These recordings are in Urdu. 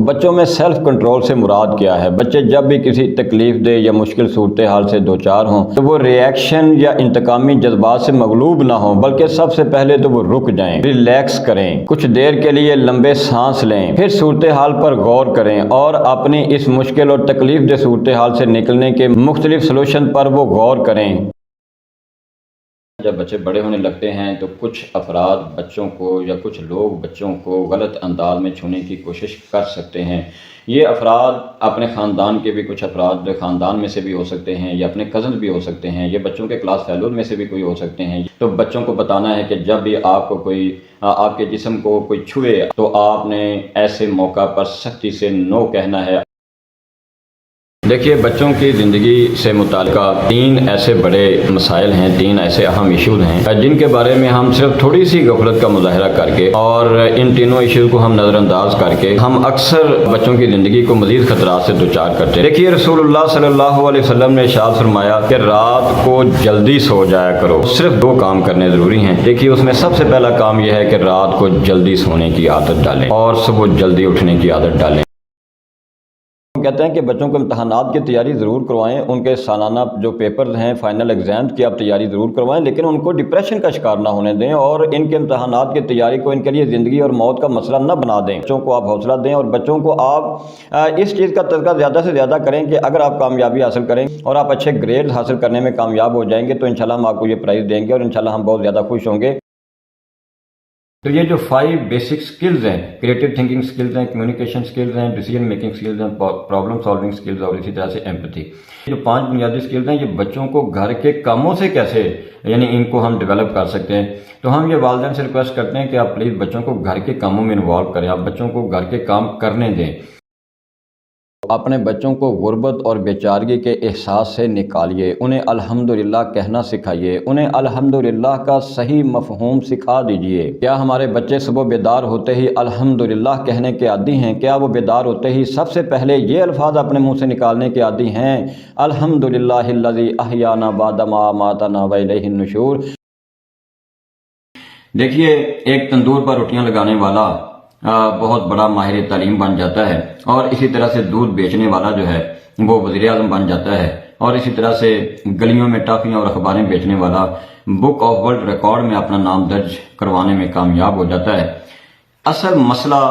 بچوں میں سیلف کنٹرول سے مراد کیا ہے؟ بچے جب بھی کسی تکلیف دہ یا مشکل صورتحال سے دوچار ہوں تو وہ ریئیکشن یا انتقامی جذبات سے مغلوب نہ ہوں، بلکہ سب سے پہلے تو وہ رک جائیں، ریلیکس کریں، کچھ دیر کے لیے لمبے سانس لیں، پھر صورتحال پر غور کریں اور اپنی اس مشکل اور تکلیف دہ صورتحال سے نکلنے کے مختلف سلوشن پر وہ غور کریں۔ جب بچے بڑے ہونے لگتے ہیں تو کچھ افراد بچوں کو یا کچھ لوگ بچوں کو غلط انداز میں چھونے کی کوشش کر سکتے ہیں۔ یہ افراد اپنے خاندان کے بھی کچھ افراد خاندان میں سے بھی ہو سکتے ہیں یا اپنے کزن بھی ہو سکتے ہیں، یہ بچوں کے کلاس فیلوز میں سے بھی کوئی ہو سکتے ہیں۔ تو بچوں کو بتانا ہے کہ جب بھی آپ کو کوئی آپ کے جسم کو کوئی چھوئے تو آپ نے ایسے موقع پر سختی سے نو کہنا ہے۔ دیکھیے، بچوں کی زندگی سے متعلقہ 3 ایسے بڑے مسائل ہیں، 3 ایسے اہم ایشوز ہیں جن کے بارے میں ہم صرف تھوڑی سی غفلت کا مظاہرہ کر کے اور ان تینوں ایشوز کو ہم نظر انداز کر کے ہم اکثر بچوں کی زندگی کو مزید خطرات سے دوچار کرتے ہیں۔ دیکھیے، رسول اللہ صلی اللہ علیہ وسلم نے ارشاد فرمایا کہ رات کو جلدی سو جایا کرو، صرف 2 کام کرنے ضروری ہیں۔ دیکھیے، اس میں سب سے پہلا کام یہ ہے کہ رات کو جلدی سونے کی عادت ڈالیں اور صبح جلدی اٹھنے کی عادت ڈالیں۔ کہتے ہیں کہ بچوں کو امتحانات کی تیاری ضرور کروائیں، ان کے سالانہ جو پیپرز ہیں، فائنل ایگزامز کی آپ تیاری ضرور کروائیں، لیکن ان کو ڈپریشن کا شکار نہ ہونے دیں اور ان کے امتحانات کی تیاری کو ان کے لیے زندگی اور موت کا مسئلہ نہ بنا دیں۔ بچوں کو آپ حوصلہ دیں اور بچوں کو آپ اس چیز کا تذکرہ زیادہ سے زیادہ کریں کہ اگر آپ کامیابی حاصل کریں اور آپ اچھے گریڈ حاصل کرنے میں کامیاب ہو جائیں گے تو انشاءاللہ ہم آپ کو یہ پرائز دیں گے اور انشاءاللہ ہم بہت زیادہ خوش ہوں گے۔ تو یہ جو 5 بیسک سکلز ہیں، کریٹو تھنکنگ سکلز ہیں، کمیونیکیشن سکلز ہیں، ڈیسیجن میکنگ سکلز ہیں، پرابلم سالونگ سکلز اور اسی طرح سے ایمپتھی، جو 5 بنیادی سکلز ہیں، یہ بچوں کو گھر کے کاموں سے کیسے ان کو ہم ڈیولپ کر سکتے ہیں۔ تو ہم یہ والدین سے ریکویسٹ کرتے ہیں کہ آپ پلیز بچوں کو گھر کے کاموں میں انوالو کریں، آپ بچوں کو گھر کے کام کرنے دیں۔ اپنے بچوں کو غربت اور بیچارگی کے احساس سے نکالیے، انہیں الحمدللہ کہنا سکھائیے، انہیں الحمدللہ کا صحیح مفہوم سکھا دیجئے۔ کیا ہمارے بچے صبح بیدار ہوتے ہی الحمدللہ کہنے کے عادی ہیں؟ کیا وہ بیدار ہوتے ہی سب سے پہلے یہ الفاظ اپنے منہ سے نکالنے کے عادی ہیں؟ الحمدللہ الذی احیانا بعد ما اماتنا والیہ النشور۔ دیکھیے، ایک تندور پر روٹیاں لگانے والا بہت بڑا ماہر تعلیم بن جاتا ہے، اور اسی طرح سے دودھ بیچنے والا جو ہے وہ وزیر اعظم بن جاتا ہے، اور اسی طرح سے گلیوں میں ٹافیاں اور اخباریں بیچنے والا بک آف ورلڈ ریکارڈ میں اپنا نام درج کروانے میں کامیاب ہو جاتا ہے۔ اصل مسئلہ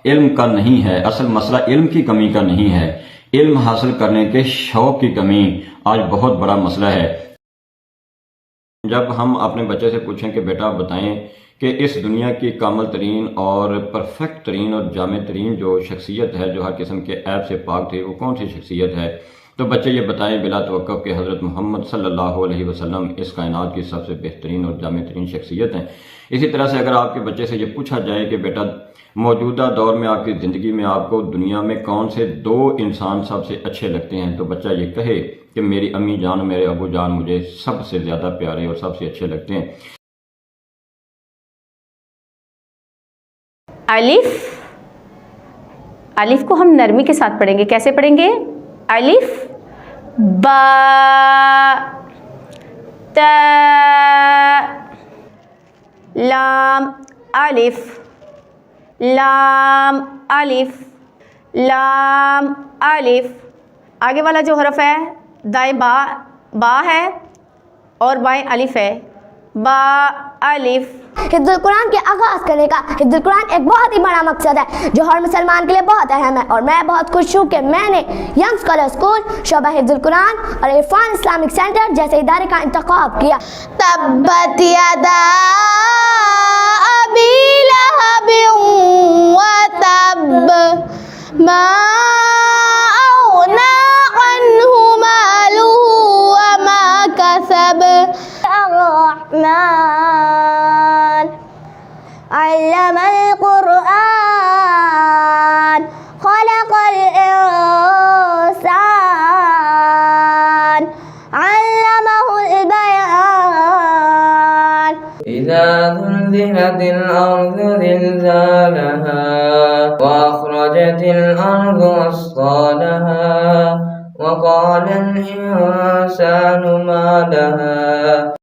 علم کا نہیں ہے، اصل مسئلہ علم کی کمی کا نہیں ہے، علم حاصل کرنے کے شوق کی کمی آج بہت بڑا مسئلہ ہے۔ جب ہم اپنے بچے سے پوچھیں کہ بیٹا بتائیں کہ اس دنیا کی کامل ترین اور پرفیکٹ ترین اور جامع ترین جو شخصیت ہے، جو ہر قسم کے عیب سے پاک تھی، وہ کون سی شخصیت ہے، تو بچے یہ بتائیں بلا توقف کہ حضرت محمد صلی اللہ علیہ وسلم اس کائنات کی سب سے بہترین اور جامع ترین شخصیت ہیں۔ اسی طرح سے اگر آپ کے بچے سے یہ پوچھا جائے کہ بیٹا موجودہ دور میں آپ کی زندگی میں آپ کو دنیا میں کون سے 2 انسان سب سے اچھے لگتے ہیں، تو بچہ یہ کہے کہ میری امی جان، میرے ابو جان مجھے سب سے زیادہ پیارے اور سب سے اچھے لگتے ہیں۔ الف کو ہم نرمی کے ساتھ پڑھیں گے۔ کیسے پڑھیں گے؟ الف با تا لام الف لام الف لام الف۔ آگے والا جو حرف ہے دائیں با ہے اور بائیں الف ہے، با الف۔ حفظ القرآن کے آغاز کرنے کا حفظ القرآن ایک بہت ہی بڑا مقصد ہے جو ہر مسلمان کے لیے بہت اہم ہے، اور میں بہت خوش ہوں کہ میں نے ینگ اسکالر اسکول، شعبہ حفظ القرآن اور عرفان اسلامک سینٹر جیسے ادارے کا انتخاب کیا۔ تبت یدا ابی لہب وتب ما اغنی عنہ مالہ وما کسب۔ الرحمن علم القرآن خلق الإنسان علمه البيان۔ إذا زلزلت الأرض زلزالها وأخرجت الأرض أثقالها وقال الإنسان ما لها۔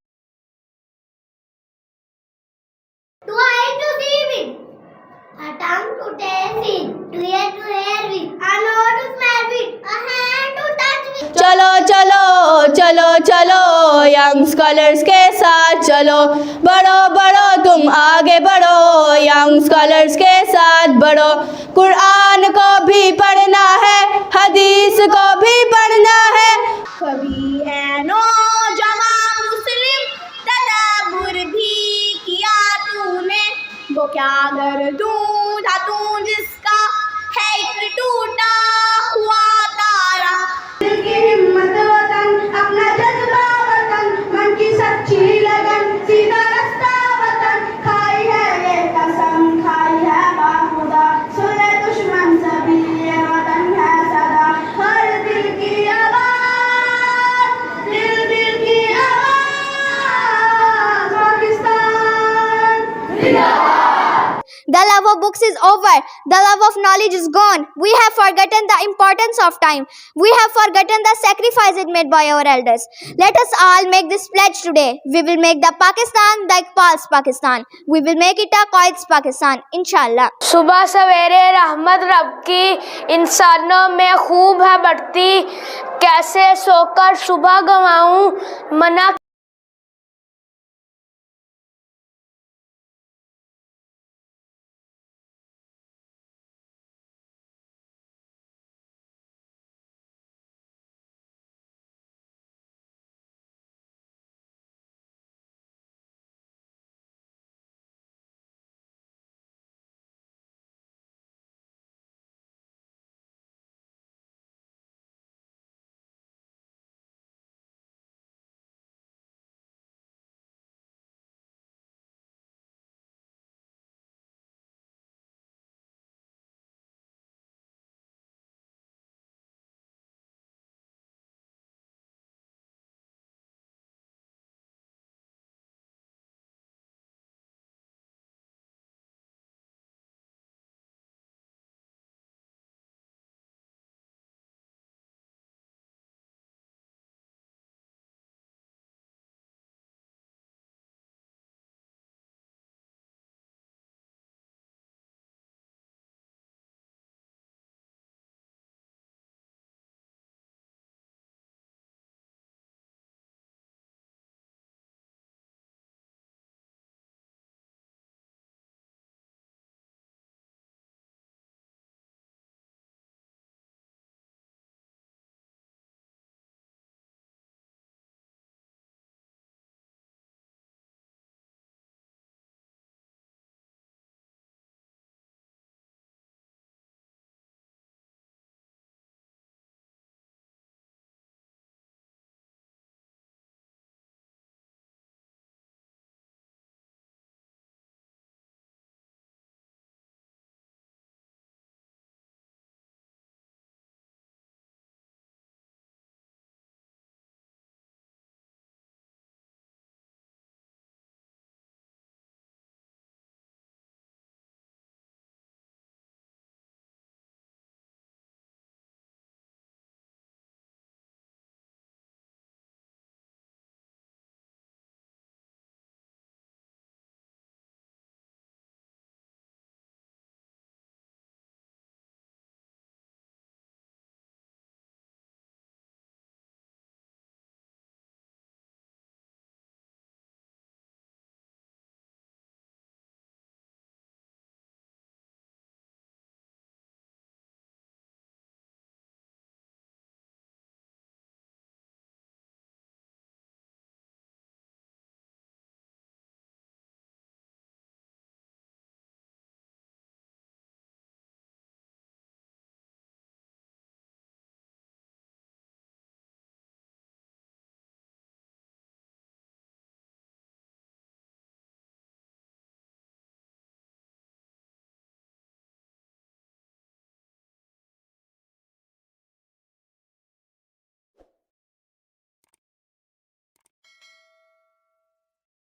To eye to see with, a tongue to taste it, to ear to hear چلو چلو چلو چلو ینگ اسکالرس کے ساتھ چلو بڑھو بڑھو تم آگے بڑھو ینگ اسکالرس کے ساتھ بڑھو قرآن کو بھی پڑھنا ہے حدیث کو بھی پڑھنا ہے کبھی ہے نوجوان مسلم تدبر بھی کیا تو نے وہ کیا گردوں تھا تو جس کا ہے ایک ٹوٹا ہوا تارا دل کی ہمت وطن اپنا جذبہ وطن من کی سچی لگن سیدھا رستہ وطن کھائی ہے یہ قسم کھائی ہے باخدا سنے دشمن سبھی یہ وطن ہے صدا ہر دل کی آواز دل دل کی آواز Pakistan The love of books is over. The love of knowledge is gone. We have forgotten the importance of time. We have forgotten the sacrifices made by our elders. Let us all make this pledge today. We will make the Pakistan the Iqbal's Pakistan. We will make it a Qaid's Pakistan. Inshallah. صبح سویرے رحمت رب کی انسانوں میں خوب ہے بڑھتی کیسے سو کر صبح گنواؤں منع